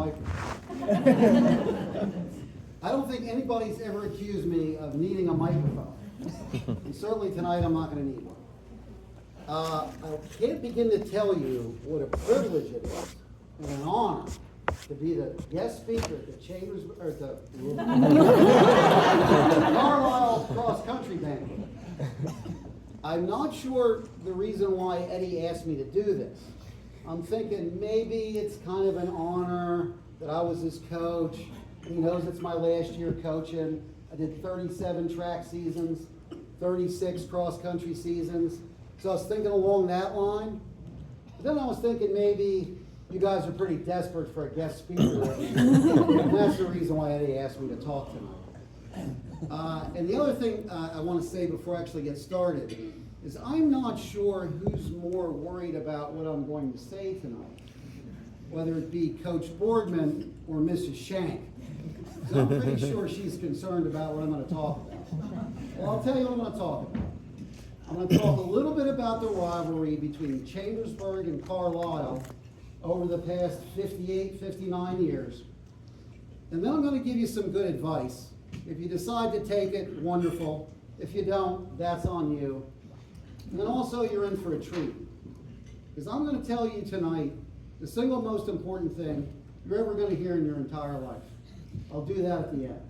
microphone. I don't think anybody's ever accused me of needing a microphone. And certainly tonight I'm not going to need one. I can't begin to tell you what a privilege it is and an honor to be the guest speaker at the Carlisle Cross Country Banquet. I'm not sure the reason why Eddie asked me to do this. I'm thinking maybe it's kind of an honor that I was his coach. He knows it's my last year coaching. I did 37 track seasons, 36 cross country seasons. So I was thinking along that line. But then I was thinking maybe you guys are pretty desperate for a guest speaker. And that's the reason why Eddie asked me to talk tonight. And the other thing I want to say before I actually get started is I'm not sure who's more worried about what I'm going to say tonight, whether it be Coach Boardman or Mrs. Shank. So I'm pretty sure she's concerned about what I'm going to talk about. Well, I'll tell you what I'm going to talk about. I'm going to talk a little bit about the rivalry between Chambersburg and Carlisle over the past 58, 59 years. And then I'm going to give you some good advice. If you decide to take it, wonderful. If you don't, that's on you. And then also you're in for a treat. Because I'm going to tell you tonight the single most important thing you're ever going to hear in your entire life. I'll do that at the end.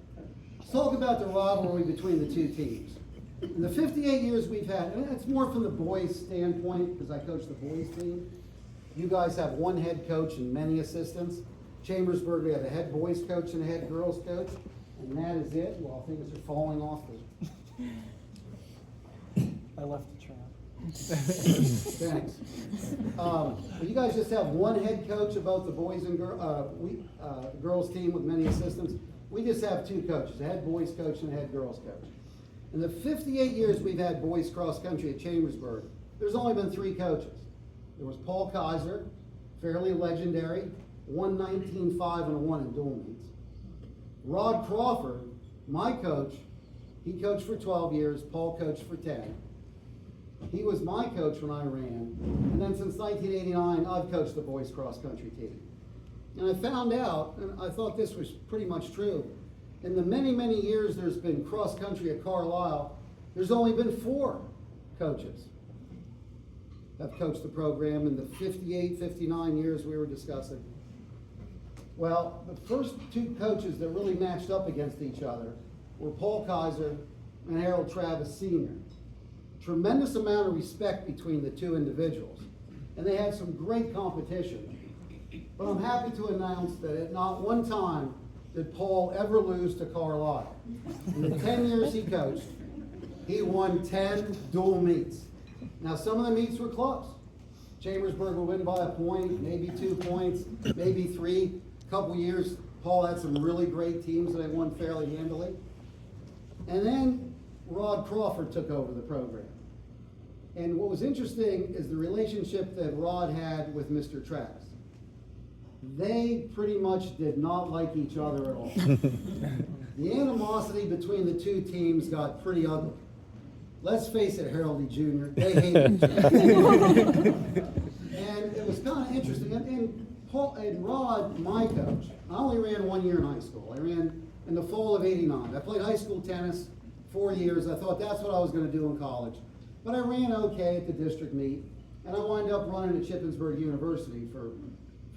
Let's talk about the rivalry between the two teams. In the 58 years we've had, and it's more from the boys' standpoint because I coach the boys' team. You guys have one head coach and many assistants. Chambersburg, we have a head boys coach and a head girls coach. And that is it. Well, things are falling off the... I left the trail. Thanks. You guys just have one head coach of both the boys and girls team with many assistants. We just have two coaches, a head boys coach and a head girls coach. In the 58 years we've had boys cross country at Chambersburg, there's only been three coaches. There was Paul Kaiser, fairly legendary, won 19-5 and a 1 in dual meets. Rod Crawford, my coach, he coached for 12 years, Paul coached for 10. He was my coach when I ran, and then since 1989, I've coached the boys cross country team. And I found out, and I thought this was pretty much true, in the many, many years there's been cross country at Carlisle, there's only been 4 coaches that have coached the program in the 58, 59 years we were discussing. Well, the first 2 coaches that really matched up against each other were Paul Kaiser and Harold Travis Sr. Tremendous amount of respect between the 2 individuals. And they had some great competition. But I'm happy to announce that at not one time did Paul ever lose to Carlisle. In the 10 years he coached, he won 10 dual meets. Now some of the meets were close. Chambersburg would win by a point, maybe 2 points, maybe 3. A couple years, Paul had some really great teams that they won fairly handily. And then Rod Crawford took over the program. And what was interesting is the relationship that Rod had with Mr. Travis. They pretty much did not like each other at all. The animosity between the 2 teams got pretty ugly. Let's face it, Haroldy Jr., they hated each other. And it was kind of interesting. And Paul and Rod, my coach, I only ran 1 year in high school. I ran in the fall of '89. I played high school tennis 4 years. I thought that's what I was going to do in college. But I ran okay at the district meet, and I wound up running at Shippensburg University for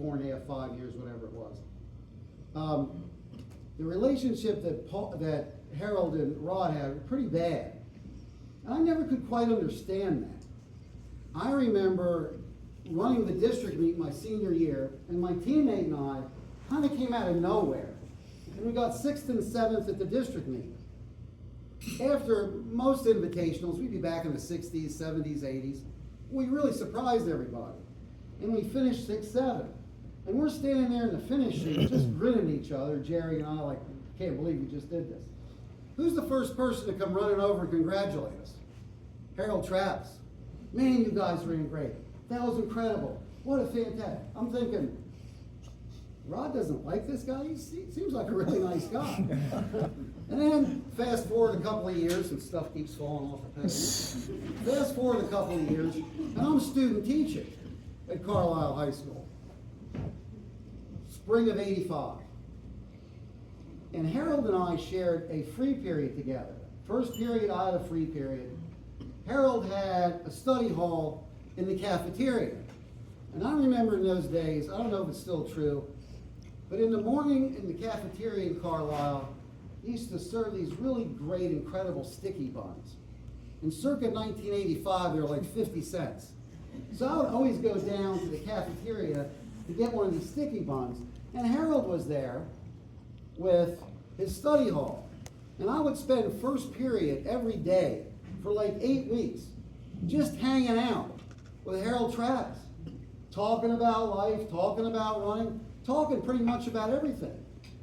4.5, 5 years, whatever it was. The relationship that Harold and Rod had was pretty bad. And I never could quite understand that. I remember running the district meet my senior year, and my teammate and I kind of came out of nowhere. And we got 6th and 7th at the district meet. After most invitationals, we'd be back in the 60s, 70s, 80s. We really surprised everybody. And we finished 6th, 7th. And we're standing there in the finish sheet, just grinning at each other, Jerry and I, like, can't believe we just did this. Who's the first person to come running over and congratulate us? Harold Travis. Man, you guys ran great. That was incredible. What a fantastic. I'm thinking, Rod doesn't like this guy. He seems like a really nice guy. And then fast forward a couple of years, and stuff keeps falling off the page. Fast forward a couple of years, and I'm student teaching at Carlisle High School. spring of '85. And Harold and I shared a free period together. First period, I had a free period. Harold had a study hall in the cafeteria. And I remember in those days, I don't know if it's still true, but in the morning in the cafeteria in Carlisle, he used to serve these really great, incredible sticky buns. In circa 1985, they were like 50 cents. So I would always go down to the cafeteria to get one of these sticky buns. And Harold was there with his study hall. And I would spend first period every day for like 8 weeks just hanging out with Harold Travis, talking about life, talking about running, talking pretty much about everything.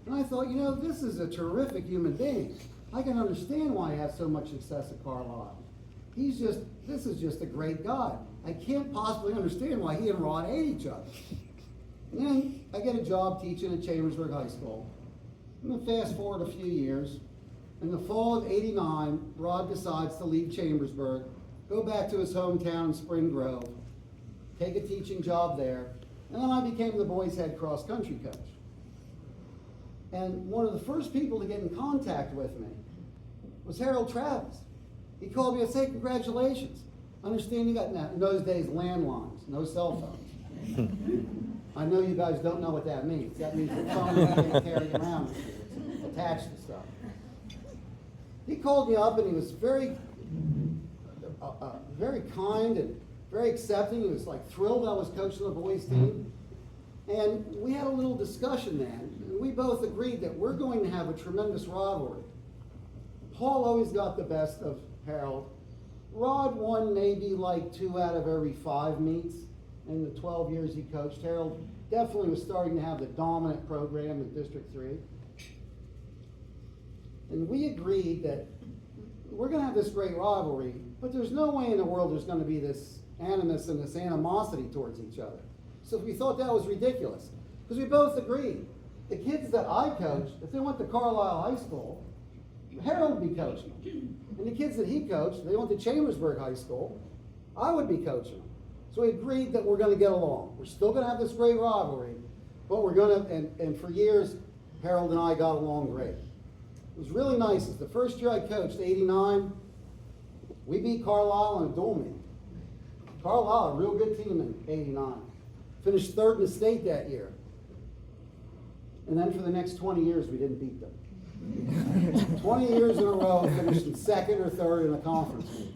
And I thought, you know, this is a terrific human being. I can understand why he has so much success at Carlisle. This is just a great guy. I can't possibly understand why he and Rod hate each other. And then I get a job teaching at Chambersburg High School. I'm going to fast forward a few years. In the fall of '89, Rod decides to leave Chambersburg, go back to his hometown in Spring Grove, take a teaching job there, and then I became the boys' head cross country coach. And one of the first people to get in contact with me was Harold Travis. He called me and said, "Hey, congratulations. I understand you got, in those days, landlines, no cell phones." I know you guys don't know what that means. That means the phone you can't carry around with you. It's attached to stuff. He called me up and he was very kind and very accepting. He was like thrilled I was coaching the boys team. And we had a little discussion then, and we both agreed that we're going to have a tremendous rivalry. Paul always got the best of Harold. Rod won maybe like 2 out of every 5 meets in the 12 years he coached. Harold definitely was starting to have the dominant program in District 3. And we agreed that we're going to have this great rivalry, but there's no way in the world there's going to be this animus and this animosity towards each other. So we thought that was ridiculous, because we both agreed. The kids that I coached, if they went to Carlisle High School, Harold would be coaching them. And the kids that he coached, if they went to Chambersburg High School, I would be coaching them. So we agreed that we're going to get along. We're still going to have this great rivalry, but we're going to, and for years, Harold and I got along great. It was really nice. It's the first year I coached, '89. We beat Carlisle in a dual meet. Carlisle, a real good team in '89. Finished 3rd in the state that year. And then for the next 20 years, we didn't beat them. 20 years in a row, finished in 2nd or 3rd in a conference meet.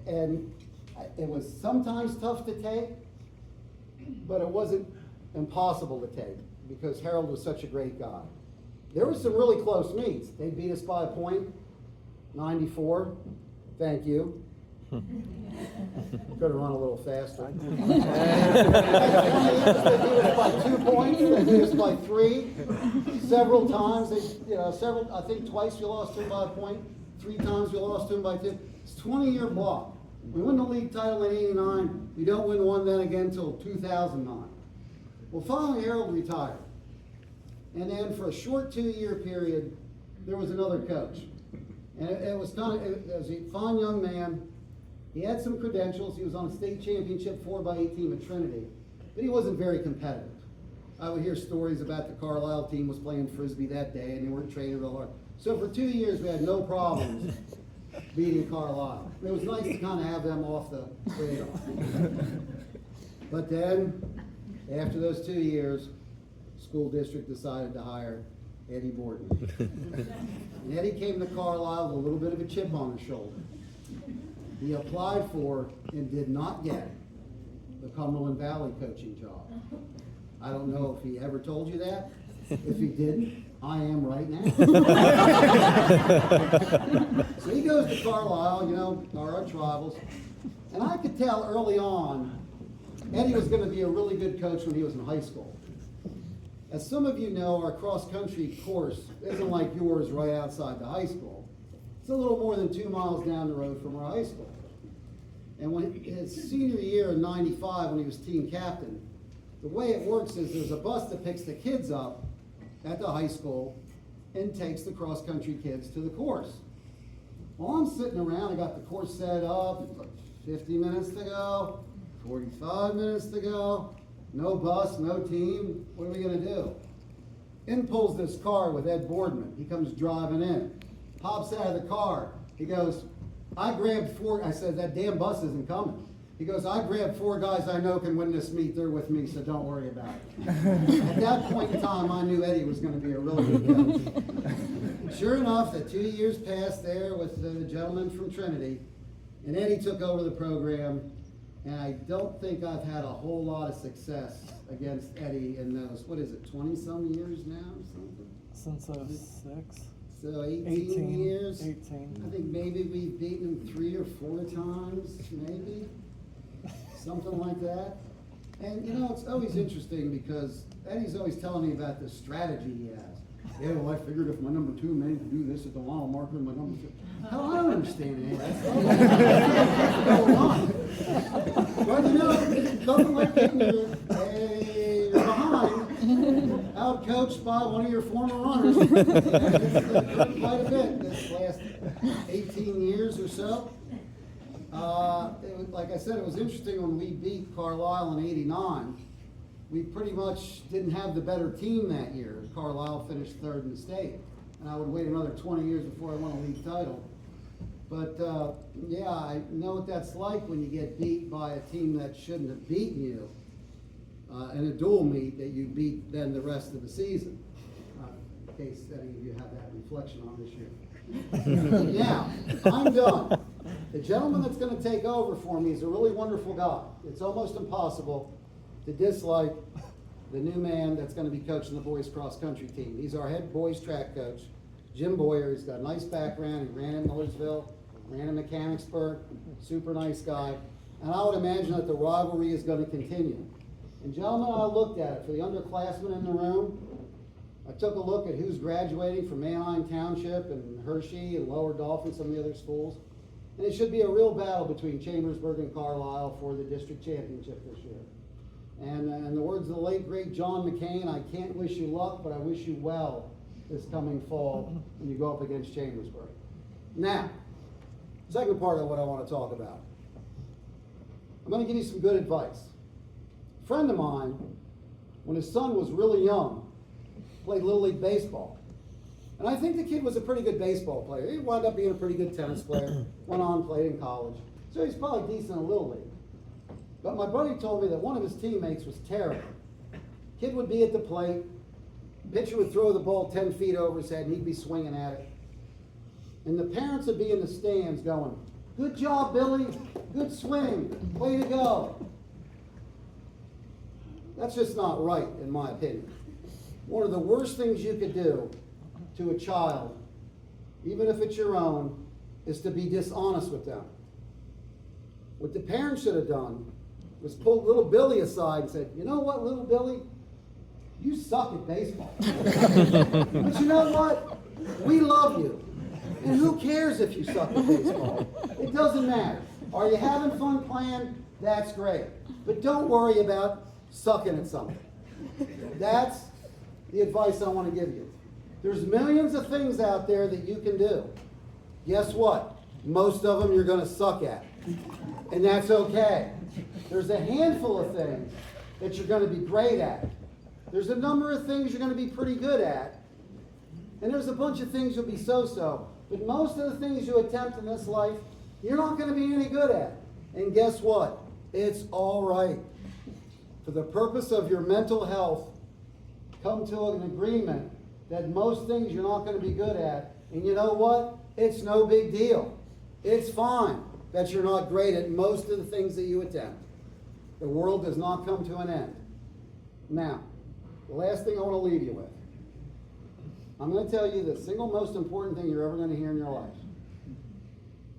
And it was sometimes tough to take, but it wasn't impossible to take, because Harold was such a great guy. There were some really close meets. They beat us by a point, 94. Thank you. Could have run a little faster. They beat us by 2 points. They beat us by 3. Several times. I think twice we lost to them by a point. 3 times we lost to them by 2. It's a 20-year block. We win the league title in '89. We don't win one then again until 2009. Well, finally Harold retired. And then for a short 2-year period, there was another coach. And it was a fine young man. He had some credentials. He was on a state championship 4x8 team at Trinity, but he wasn't very competitive. I would hear stories about the Carlisle team was playing Frisbee that day and they weren't training real hard. So for 2 years, we had no problems beating Carlisle. It was nice to kind of have them off the radar. But then, after those 2 years, school district decided to hire Eddie Borden. And Eddie came to Carlisle with a little bit of a chip on his shoulder. He applied for and did not get the Cumberland Valley coaching job. I don't know if he ever told you that. If he didn't, I am right now. So he goes to Carlisle, our arch rivals, and I could tell early on Eddie was going to be a really good coach when he was in high school. As some of you know, our cross-country course isn't like yours right outside the high school. It's a little more than 2 miles down the road from our high school. And when his senior year in '95, when he was team captain, the way it works is there's a bus that picks the kids up at the high school and takes the cross-country kids to the course. Well, I'm sitting around, I got the course set up, 50 minutes to go, 45 minutes to go, no bus, no team. What are we going to do? In pulls this car with Ed Boardman. He comes driving in, pops out of the car. He goes, I grabbed 4. I said, that damn bus isn't coming. He goes, I grabbed 4 guys I know can win this meet. They're with me, so don't worry about it. At that point in time, I knew Eddie was going to be a really good coach. Sure enough, the 2 years passed there with the gentleman from Trinity, and Eddie took over the program, and I don't think I've had a whole lot of success against Eddie in those, 20-some years now or something? Since 06. So 18 years. 18. I think maybe we've beaten him 3 or 4 times, maybe. Something like that. And it's always interesting because Eddie's always telling me about the strategy he has. Yeah, well, I figured if my number 2 man could do this at the mile marker, my number 3. Hell, I don't understand any of that. Well, nothing like getting you're behind, out coached by one of your former runners. Quite a bit this last 18 years or so. Like I said, it was interesting when we beat Carlisle in '89. We pretty much didn't have the better team that year. Carlisle finished 3rd in the state, and I would wait another 20 years before I won a league title. But yeah, I know what that's like when you get beat by a team that shouldn't have beaten you in a dual meet that you beat then the rest of the season. In case any of you have that reflection on this year. Now, I'm done. The gentleman that's going to take over for me is a really wonderful guy. It's almost impossible to dislike the new man that's going to be coaching the boys cross country team. He's our head boys track coach, Jim Boyer. He's got a nice background. He ran in Millersville, ran in Mechanicsburg, super nice guy. And I would imagine that the rivalry is going to continue. And gentlemen, I looked at it for the underclassmen in the room. I took a look at who's graduating from Manheim Township and Hershey and Lower Dolphin, some of the other schools. And it should be a real battle between Chambersburg and Carlisle for the district championship this year. And in the words of the late, great John McCain, I can't wish you luck, but I wish you well this coming fall when you go up against Chambersburg. Now, second part of what I want to talk about. I'm going to give you some good advice. A friend of mine, when his son was really young, played Little League baseball. And I think the kid was a pretty good baseball player. He wound up being a pretty good tennis player, went on, played in college. So he's probably decent in Little League. But my buddy told me that one of his teammates was terrible. Kid would be at the plate, pitcher would throw the ball 10 feet over his head, and he'd be swinging at it. And the parents would be in the stands going, good job, Billy, good swing, way to go. That's just not right, in my opinion. One of the worst things you could do to a child, even if it's your own, is to be dishonest with them. What the parents should have done was pull little Billy aside and said, you know what, little Billy, you suck at baseball. But you know what? We love you. And who cares if you suck at baseball? It doesn't matter. Are you having fun playing? That's great. But don't worry about sucking at something. That's the advice I want to give you. There's millions of things out there that you can do. Guess what? Most of them you're going to suck at. And that's okay. There's a handful of things that you're going to be great at. There's a number of things you're going to be pretty good at. And there's a bunch of things you'll be so-so. But most of the things you attempt in this life, you're not going to be any good at. And guess what? It's all right. For the purpose of your mental health, come to an agreement that most things you're not going to be good at. And you know what? It's no big deal. It's fine that you're not great at most of the things that you attempt. The world does not come to an end. Now, the last thing I want to leave you with. I'm going to tell you the single most important thing you're ever going to hear in your life.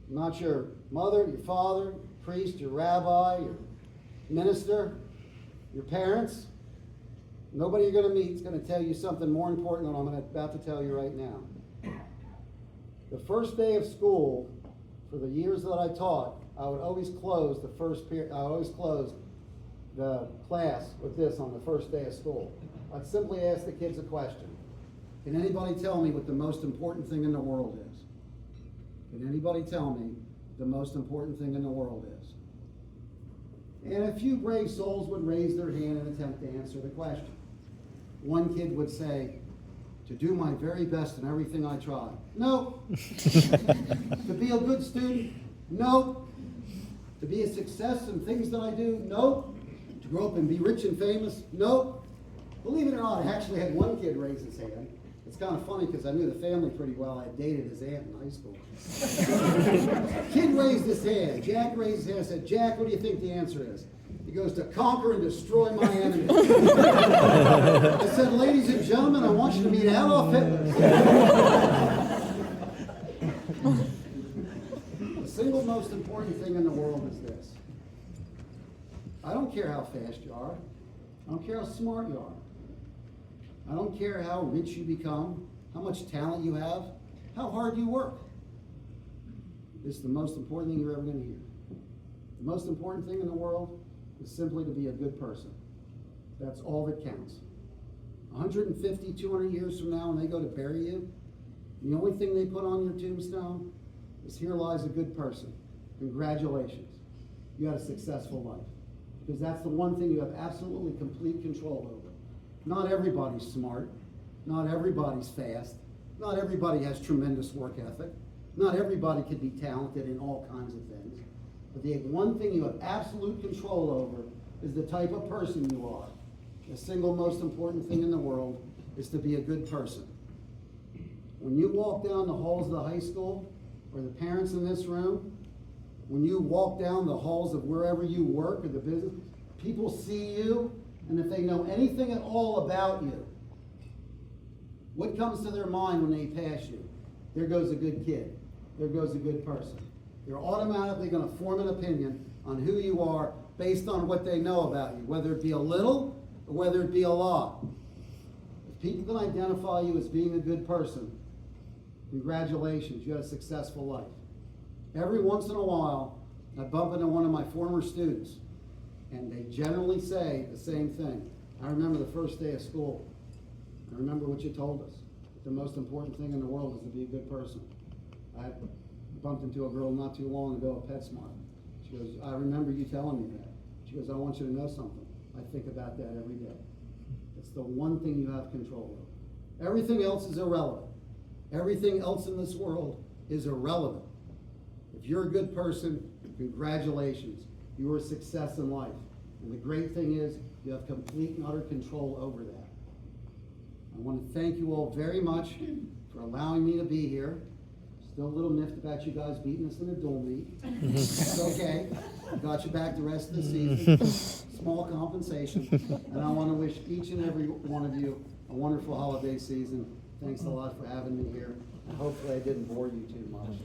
Not your mother, your father, your priest, your rabbi, your minister, your parents. Nobody you're going to meet is going to tell you something more important than I'm about to tell you right now. The first day of school, for the years that I taught, I would always close the first period. I would always close the class with this on the first day of school. I'd simply ask the kids a question. Can anybody tell me what the most important thing in the world is? Can anybody tell me the most important thing in the world is? And a few brave souls would raise their hand and attempt to answer the question. One kid would say, to do my very best in everything I try. Nope. To be a good student? Nope. To be a success in things that I do? Nope. To grow up and be rich and famous? Nope. Believe it or not, I actually had one kid raise his hand. It's kind of funny because I knew the family pretty well. I dated his aunt in high school. Kid raised his hand. Jack raised his hand and said, Jack, what do you think the answer is? He goes, to conquer and destroy my enemies. I said, ladies and gentlemen, I want you to meet Adolf Hitler. The single most important thing in the world is this. I don't care how fast you are. I don't care how smart you are. I don't care how rich you become, how much talent you have, how hard you work. This is the most important thing you're ever going to hear. The most important thing in the world is simply to be a good person. That's all that counts. 150, 200 years from now when they go to bury you, the only thing they put on your tombstone is here lies a good person. Congratulations. You had a successful life. Because that's the one thing you have absolutely complete control over. Not everybody's smart. Not everybody's fast. Not everybody has tremendous work ethic. Not everybody can be talented in all kinds of things. But the one thing you have absolute control over is the type of person you are. The single most important thing in the world is to be a good person. When you walk down the halls of the high school, or the parents in this room, when you walk down the halls of wherever you work or the business, people see you, and if they know anything at all about you, what comes to their mind when they pass you? There goes a good kid. There goes a good person. They're automatically going to form an opinion on who you are based on what they know about you, whether it be a little or whether it be a lot. If people can identify you as being a good person, congratulations, you had a successful life. Every once in a while, I bump into one of my former students, and they generally say the same thing. I remember the first day of school. I remember what you told us. The most important thing in the world is to be a good person. I bumped into a girl not too long ago at PetSmart. She goes, I remember you telling me that. She goes, I want you to know something. I think about that every day. It's the one thing you have control over. Everything else is irrelevant. Everything else in this world is irrelevant. If you're a good person, congratulations. You are a success in life. And the great thing is, you have complete and utter control over that. I want to thank you all very much for allowing me to be here. Still a little miffed about you guys beating us in a dual meet. It's okay. I got you back the rest of the season. Small compensation. And I want to wish each and every one of you a wonderful holiday season. Thanks a lot for having me here. Hopefully I didn't bore you too much.